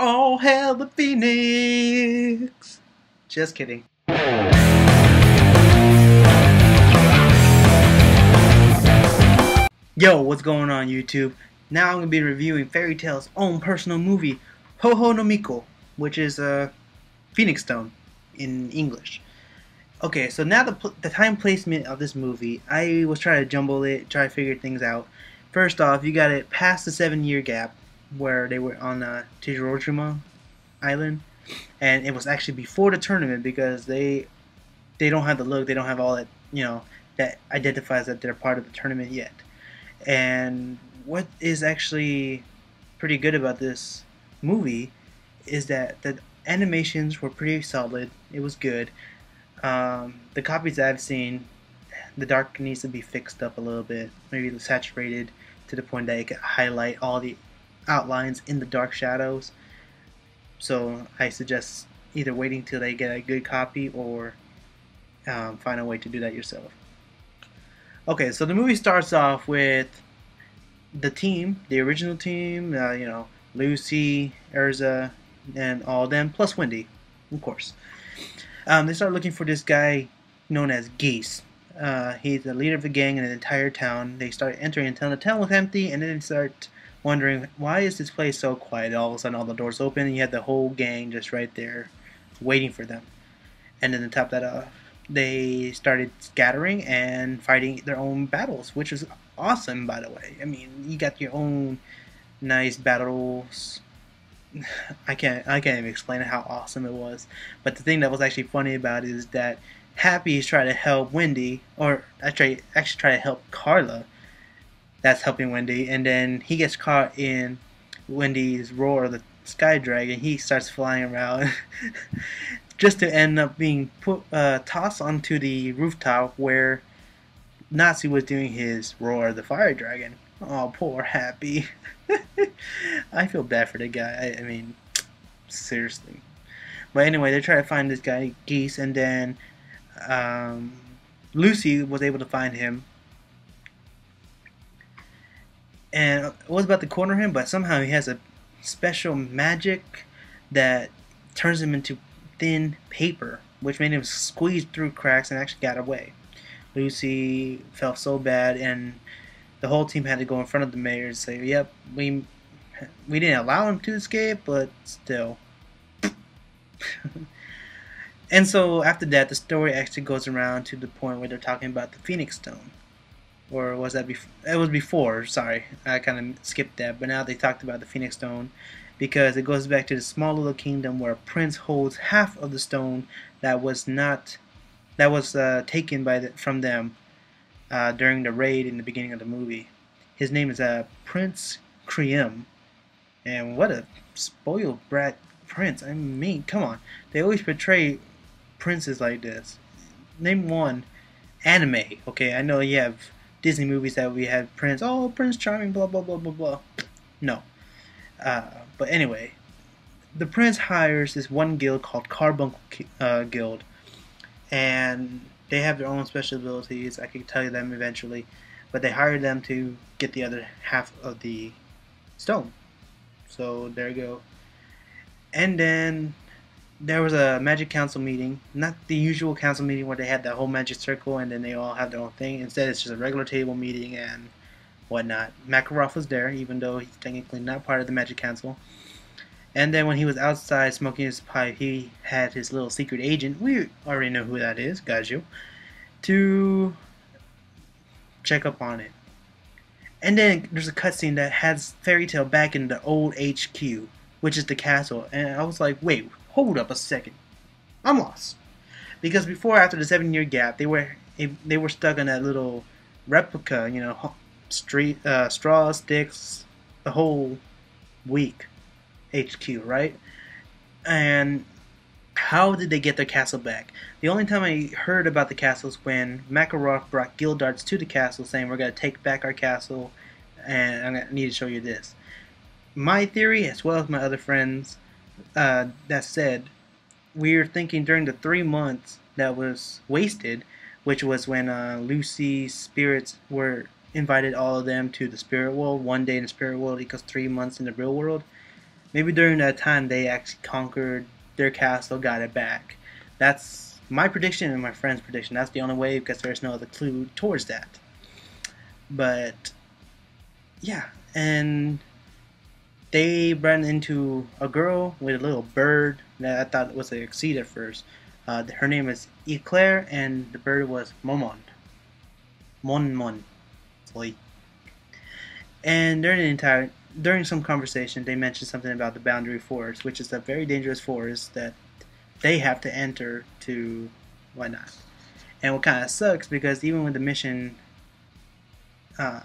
All hail the Phoenix! Just kidding. Yo, what's going on YouTube? Now I'm going to be reviewing Fairy Tail's own personal movie, Houou no Miko, which is a Phoenix Stone in English. Okay, so now the time placement of this movie, I was trying to jumble it, try to figure things out. First off, you got it past the 7-year gap where they were on Tijorojima Island, and it was actually before the tournament because they don't have the look, they don't have all that, that identifies that they're part of the tournament yet. And what is actually pretty good about this movie is that the animations were pretty solid. It was good. The copies that I've seen, the dark needs to be fixed up a little bit, maybe saturated to the point that it could highlight all the outlines in the dark shadows. So I suggest either waiting till they get a good copy or find a way to do that yourself. Okay, so the movie starts off with the team, the original team, Lucy, Erza, and all of them, plus Wendy, of course. They start looking for this guy known as Geese. He's the leader of the gang in the entire town. They start entering and telling the town was empty, and then they start wondering, why is this place so quiet? All of a sudden, all the doors open, and you have the whole gang just right there waiting for them. And then to top that off, they started scattering and fighting their own battles, which is awesome, by the way. I mean, you got your own nice battles. I can't even explain how awesome it was. But the thing that was actually funny about it is that Happy is trying to help Wendy, or actually try to help Carla. That's helping Wendy, and then he gets caught in Wendy's roar, the sky dragon. He starts flying around. Just to end up being tossed onto the rooftop where Nazi was doing his roar, the fire dragon. Oh, poor Happy. I feel bad for the guy. I mean, seriously. But anyway, they try to find this guy, Geese, and then Lucy was able to find him. And was about to corner him, but somehow he has a special magic that turns him into thin paper, which made him squeeze through cracks and actually got away. Lucy felt so bad, and the whole team had to go in front of the mayor and say, "Yep, we didn't allow him to escape, but still." And so after that, the story actually goes around to the point where they're talking about the Phoenix Stone. Or was that before? It was before, sorry. I kind of skipped that. But now they talked about the Phoenix Stone because it goes back to the small little kingdom where a prince holds half of the stone that was taken from them during the raid in the beginning of the movie. His name is Prince Cream. And what a spoiled brat prince. I mean, come on. They always portray princes like this. Name one anime. Okay, I know you have Disney movies that we have Prince Charming, blah blah blah blah blah. No. But anyway, the prince hires this one guild called Carbuncle Guild, and they have their own special abilities. I can tell you them eventually, but they hired them to get the other half of the stone. So there you go. And then there was a magic council meeting, not the usual council meeting where they had that whole magic circle and then they all have their own thing. Instead, it's just a regular table meeting and whatnot. Makarov was there, even though he's technically not part of the magic council. And then when he was outside smoking his pipe, he had his little secret agent, we already know who that is, Gaju, to check up on it. And then there's a cutscene that has Fairy Tail back in the old HQ, which is the castle. And I was like, wait, hold up a second. I'm lost. Because before, after the 7-year gap, they were stuck in that little replica, straw, sticks, the whole week HQ, right? And how did they get their castle back? The only time I heard about the castle is when Makarov brought Gildarts to the castle saying, we're going to take back our castle and I need to show you this. My theory, as well as my other friends, that said, we're thinking during the 3 months that was wasted, which was when Lucy's spirits were invited all of them to the spirit world. 1 day in the spirit world equals 3 months in the real world. Maybe during that time they actually conquered their castle, got it back. That's my prediction and my friend's prediction. That's the only way because there's no other clue towards that. But yeah, and they ran into a girl with a little bird that I thought was a seed at first. Her name is Eclair, and the bird was Momon. Mon Mon. Sorry. And during some conversation, they mentioned something about the boundary forest, which is a very dangerous forest that they have to enter to whatnot. And what kind of sucks because even with the mission, uh,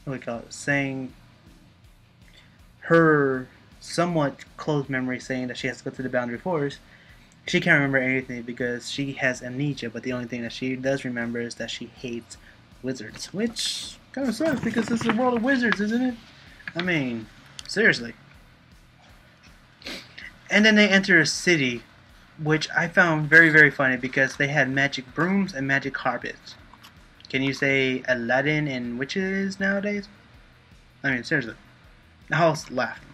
what do we call it, saying her somewhat close memory saying that she has to go to the boundary forest, she can't remember anything because she has amnesia, but the only thing that she does remember is that she hates wizards, which kind of sucks because it's a world of wizards, isn't it? I mean, seriously. And then they enter a city, which I found very, very funny because they had magic brooms and magic carpets. Can you say Aladdin and witches nowadays? I mean, seriously. I was laughing.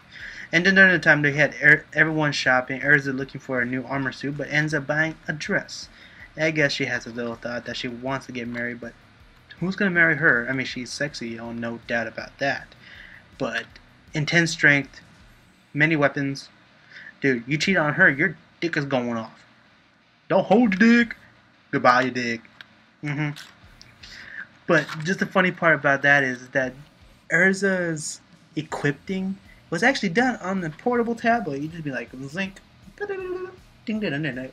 And then during the time they had everyone shopping, Erza looking for a new armor suit, but ends up buying a dress. I guess she has a little thought that she wants to get married, but who's gonna marry her? I mean, she's sexy, oh, no doubt about that. But intense strength, many weapons. Dude, you cheat on her, your dick is going off. Don't hold your dick. Goodbye, your dick. But just the funny part about that is that Erza's equipping was actually done on the portable tablet. You just be like, zinc, ding, ding, ding, ding.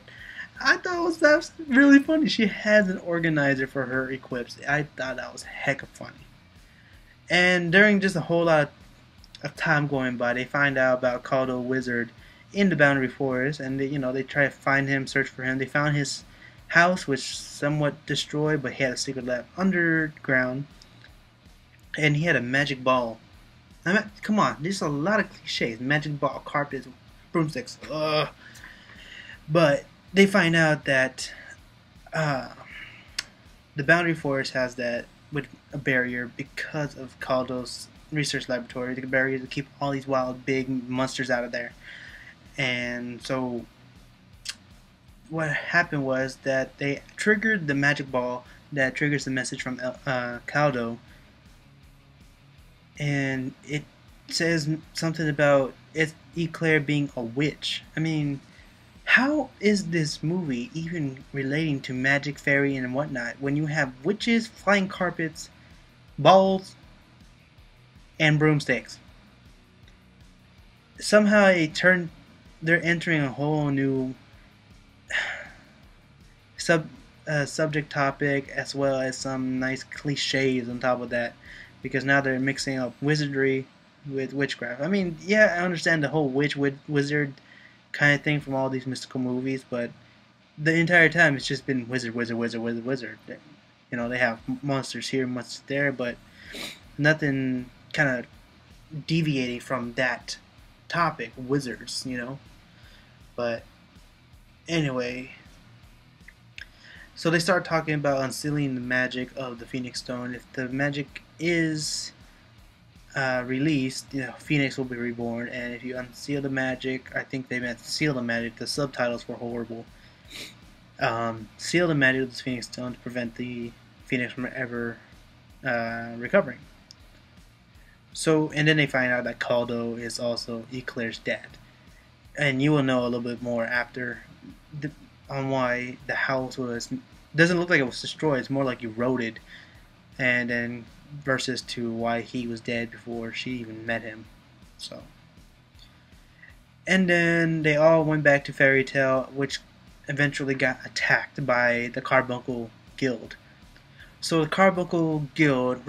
I thought that's really funny. She has an organizer for her equips. I thought that was hecka funny. And during just a whole lot of time going by, they find out about Caldo Wizard in the Boundary Forest, and they try to find him, search for him. They found his house, which somewhat destroyed, but he had a secret lab underground, and he had a magic ball. I mean, come on, there's a lot of cliches. Magic ball, carpets, broomsticks. Ugh. But they find out that the Boundary Forest has that with a barrier because of Caldo's research laboratory. The barrier to keep all these wild, big monsters out of there. And so what happened was that they triggered the magic ball that triggers the message from Caldo. And it says something about Eclair being a witch. I mean, how is this movie even relating to magic, fairy, and whatnot when you have witches, flying carpets, balls, and broomsticks? Somehow they're entering a whole new subject topic as well as some nice cliches on top of that. Because now they're mixing up wizardry with witchcraft. I mean, yeah, I understand the whole wizard kind of thing from all these mystical movies, but the entire time it's just been wizard. They have monsters here, monsters there, but nothing kind of deviating from that topic, wizards, But anyway, so they start talking about unsealing the magic of the Phoenix Stone. If the magic is released, Phoenix will be reborn. And if you unseal the magic, I think they meant seal the magic. The subtitles were horrible. Seal the magic of the Phoenix Stone to prevent the Phoenix from ever recovering. So, and then they find out that Caldo is also Eclair's dad. And you will know a little bit more after on why the house doesn't look like it was destroyed. It's more like eroded, and then versus to why he was dead before she even met him. So, and then they all went back to Fairy Tale, which eventually got attacked by the Carbuncle Guild. So the Carbuncle Guild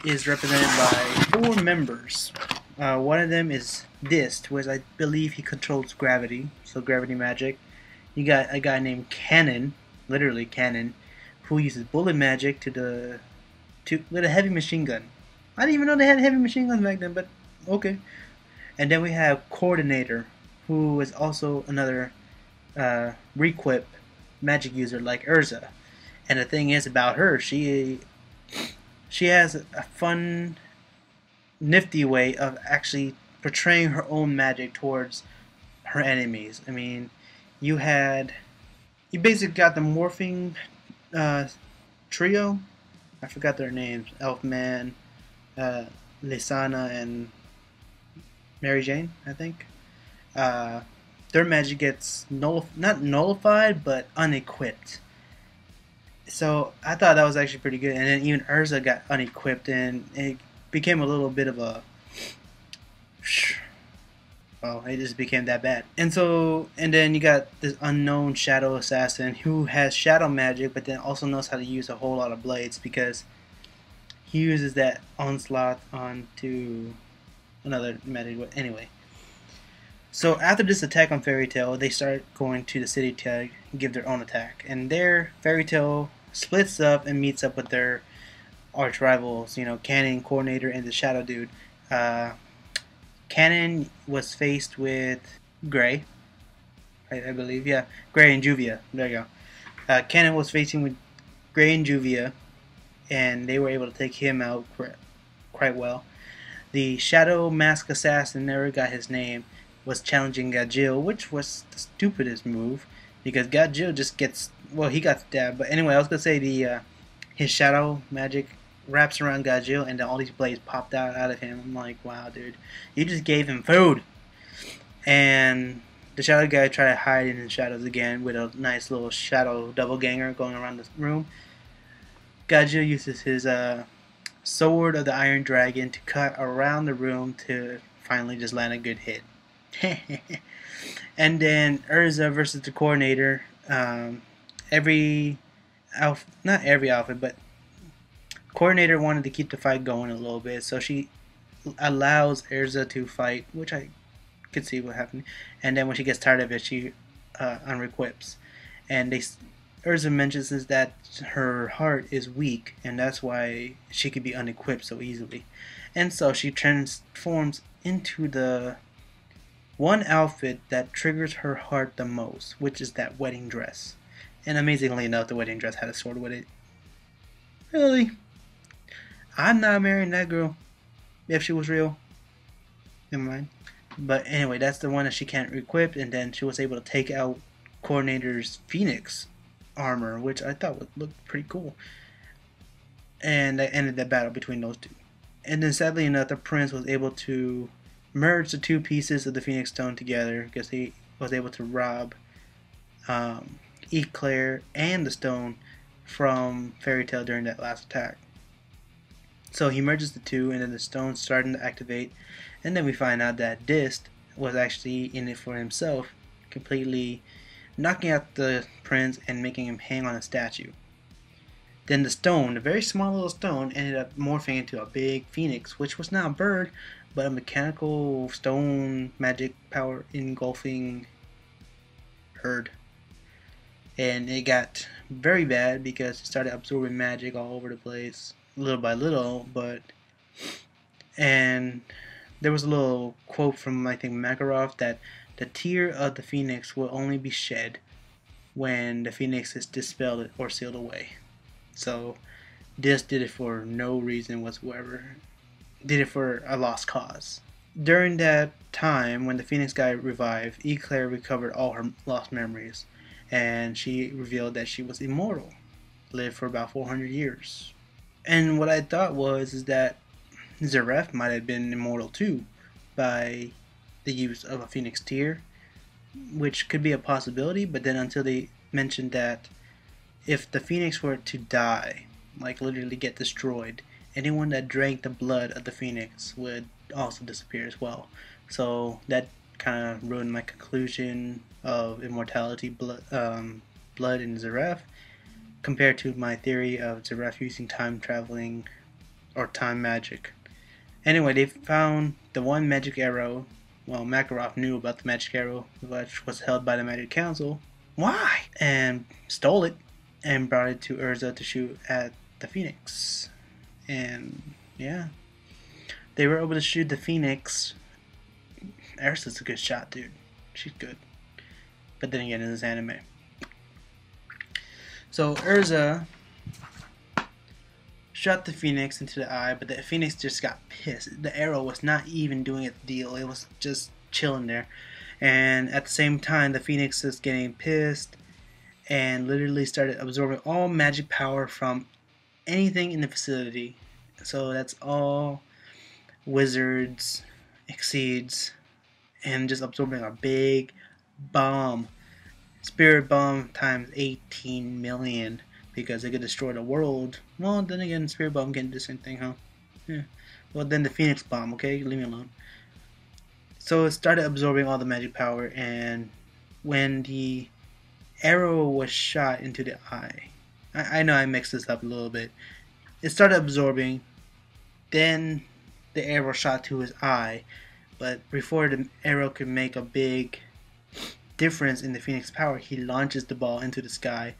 is represented by 4 members. One of them is Dist, which I believe he controls gravity, so gravity magic. You got a guy named Cannon, literally Cannon, who uses bullet magic with a heavy machine gun. I didn't even know they had heavy machine guns back then, but okay. And then we have Coordinator, who is also another requip magic user like Erza. And the thing is about her, she has a fun, nifty way of actually portraying her own magic towards her enemies. I mean, you basically got the morphing uh, trio. I forgot their names. Elfman, uh, Lisana, and Mary Jane, I think. Uh, their magic gets not nullified, but unequipped. So I thought that was actually pretty good. And then even Urza got unequipped, and it became a little bit of a. Well, it just became that bad. And then you got this unknown shadow assassin who has shadow magic, but then also knows how to use a whole lot of blades because he uses that onslaught onto another magic. Anyway, so after this attack on Fairy Tail, they start going to the city to give their own attack, and there Fairy Tail splits up and meets up with their arch rivals, Cannon, Coordinator, and the Shadow Dude. Cannon was faced with Gray, I believe, yeah, Gray and Juvia. There you go. Cannon was facing with Gray and Juvia, and they were able to take him out quite well. The Shadow Mask Assassin, never got his name, was challenging Gajil, which was the stupidest move because Gajil just gets, well, he got stabbed. But anyway, I was gonna say his shadow magic wraps around Gajil, and then all these blades popped out of him. I'm like, wow, dude, you just gave him food. And the shadow guy tried to hide in the shadows again with a nice little shadow double ganger going around the room. Gajil uses his sword of the Iron Dragon to cut around the room to finally just land a good hit. And then Urza versus the Coordinator. Not every outfit, but Coordinator wanted to keep the fight going a little bit, so she allows Urza to fight, which I could see what happened. And then when she gets tired of it, she unrequips. And Urza mentions is that her heart is weak, and that's why she could be unequipped so easily. And so she transforms into the one outfit that triggers her heart the most, which is that wedding dress. And amazingly enough, the wedding dress had a sword with it. Really? I'm not marrying that girl. If she was real. Never mind. But anyway, that's the one that she can't equip, and then she was able to take out Coordinator's Phoenix armor, which I thought would look pretty cool. And that ended that battle between those two. And then sadly enough, the prince was able to merge the two pieces of the Phoenix Stone together because he was able to rob Eclair and the stone from Fairy Tail during that last attack. So he merges the two, and then the stone's starting to activate, and then we find out that Dist was actually in it for himself, completely knocking out the prince and making him hang on a statue. Then the stone, the very small little stone, ended up morphing into a big phoenix, which was not a bird, but a mechanical stone magic power engulfing herd. And it got very bad because it started absorbing magic all over the place, little by little. And there was a little quote from, I think, Makarov, that the tear of the phoenix will only be shed when the phoenix is dispelled or sealed away. So this did it for no reason whatsoever. Did it for a lost cause. During that time, when the Phoenix guy revived, Eclair recovered all her lost memories, and she revealed that she was immortal, lived for about 400 years. And what I thought is that Zeref might have been immortal too, by the use of a Phoenix tear, which could be a possibility, but then until they mentioned that if the Phoenix were to die, like literally get destroyed, anyone that drank the blood of the Phoenix would also disappear as well. So that kind of ruined my conclusion of immortality blood in Zeref, compared to my theory of Zeref using time traveling or time magic. Anyway, they found the one magic arrow. Well, Makarov knew about the magic arrow, which was held by the Magic Council. Why? And stole it and brought it to Urza to shoot at the Phoenix. And yeah, they were able to shoot the Phoenix. Urza's a good shot, dude. She's good. But then again, in this anime. So Urza shot the Phoenix into the eye, but the Phoenix just got pissed. The arrow was not even doing its deal. It was just chilling there. And at the same time, the Phoenix is getting pissed and literally started absorbing all magic power from anything in the facility. So that's all wizards, exceeds, and just absorbing a big bomb. Spirit bomb times 18 million, because it could destroy the world. Well, then again, Spirit bomb can do the same thing, huh? Yeah. Well, then the Phoenix bomb, okay? Leave me alone. So it started absorbing all the magic power, and when the arrow was shot into the eye, I know I mixed this up a little bit. It started absorbing, then the arrow shot to his eye, but before the arrow could make a big difference in the Phoenix power, he launches the ball into the sky,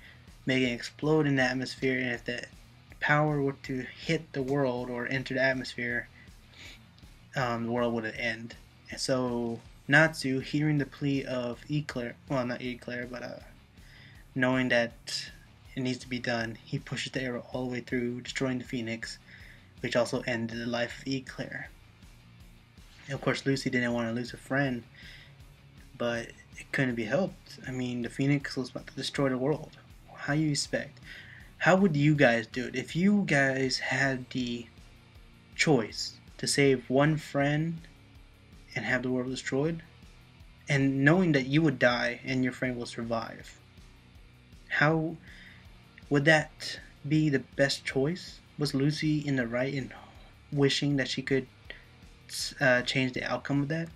making it explode in the atmosphere, and if the power were to hit the world or enter the atmosphere, the world would end. And so Natsu, hearing the plea of Eclair, well, not Eclair, but knowing that it needs to be done, he pushes the arrow all the way through, destroying the Phoenix, which also ended the life of Eclair. And of course, Lucy didn't want to lose a friend, but it couldn't be helped. I mean, the Phoenix was about to destroy the world. How you expect? How would you guys do it if you guys had the choice to save one friend and have the world destroyed, and knowing that you would die and your friend will survive? How would that be the best choice? Was Lucy in the right in wishing that she could change the outcome of that?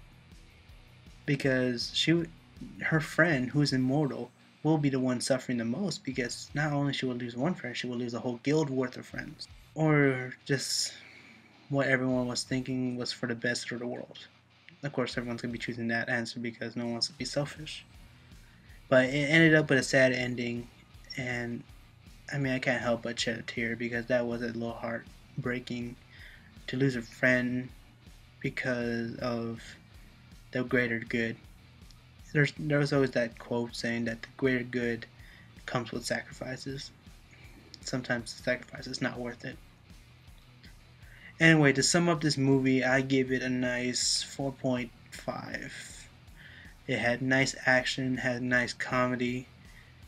Because her friend, who is immortal, will be the one suffering the most, because not only she will lose one friend, she will lose a whole guild worth of friends. Or just what everyone was thinking was for the best for the world. Of course, everyone's going to be choosing that answer because no one wants to be selfish. But it ended up with a sad ending, and I mean, I can't help but shed a tear, because that was a little heartbreaking to lose a friend because of the greater good. There was always that quote saying that the greater good comes with sacrifices. Sometimes the sacrifice is not worth it. Anyway, to sum up this movie, I give it a nice 4.5. It had nice action, had nice comedy,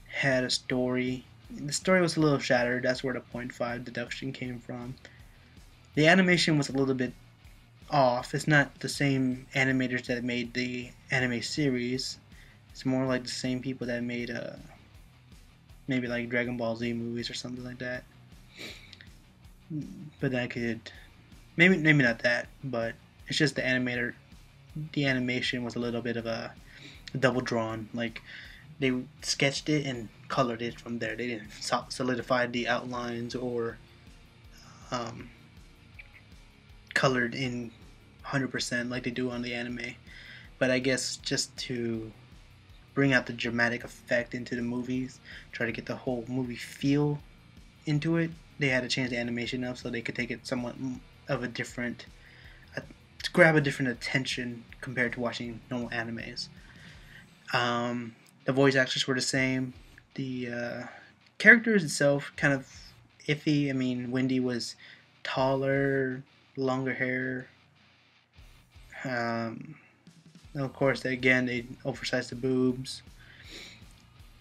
had a story. The story was a little shattered, that's where the 0.5 deduction came from. The animation was a little bit off. It's not the same animators that made the anime series. It's more like the same people that made maybe like Dragon Ball Z movies or something like that. But that could maybe not that, but it's just the animator. The animation was a little bit of a double drawn. Like they sketched it and colored it from there. They didn't solidify the outlines or colored in 100% like they do on the anime. But I guess just to bring out the dramatic effect into the movies, try to get the whole movie feel into it, they had to change the animation up so they could take it somewhat of a different, to grab a different attention compared to watching normal animes. The voice actors were the same. The characters itself kind of iffy. I mean, Wendy was taller, longer hair. Of course, they oversized the boobs.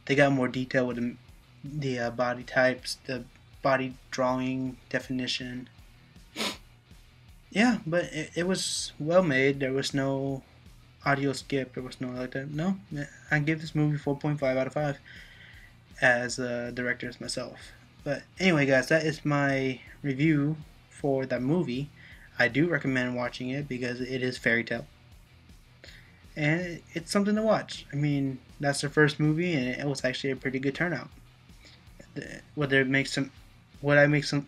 They got more detail with the body types, the body drawing definition. Yeah, but it was well made. There was no audio skip. There was no like that. No, I give this movie 4.5 out of 5 as a director as myself. But anyway, guys, that is my review for that movie. I do recommend watching it because it is fairy tale. And it's something to watch. I mean, that's their first movie, and it was actually a pretty good turnout. Would I make some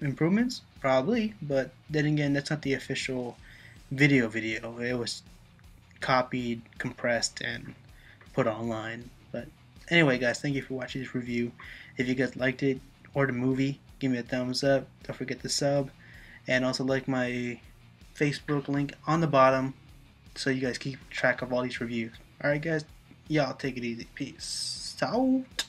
improvements? Probably, but then again, that's not the official video. It was copied, compressed, and put online. But anyway, guys, thank you for watching this review. If you guys liked it or the movie, give me a thumbs up. Don't forget to sub, and also like my Facebook link on the bottom, so you guys keep track of all these reviews. Alright guys, y'all take it easy. Peace out.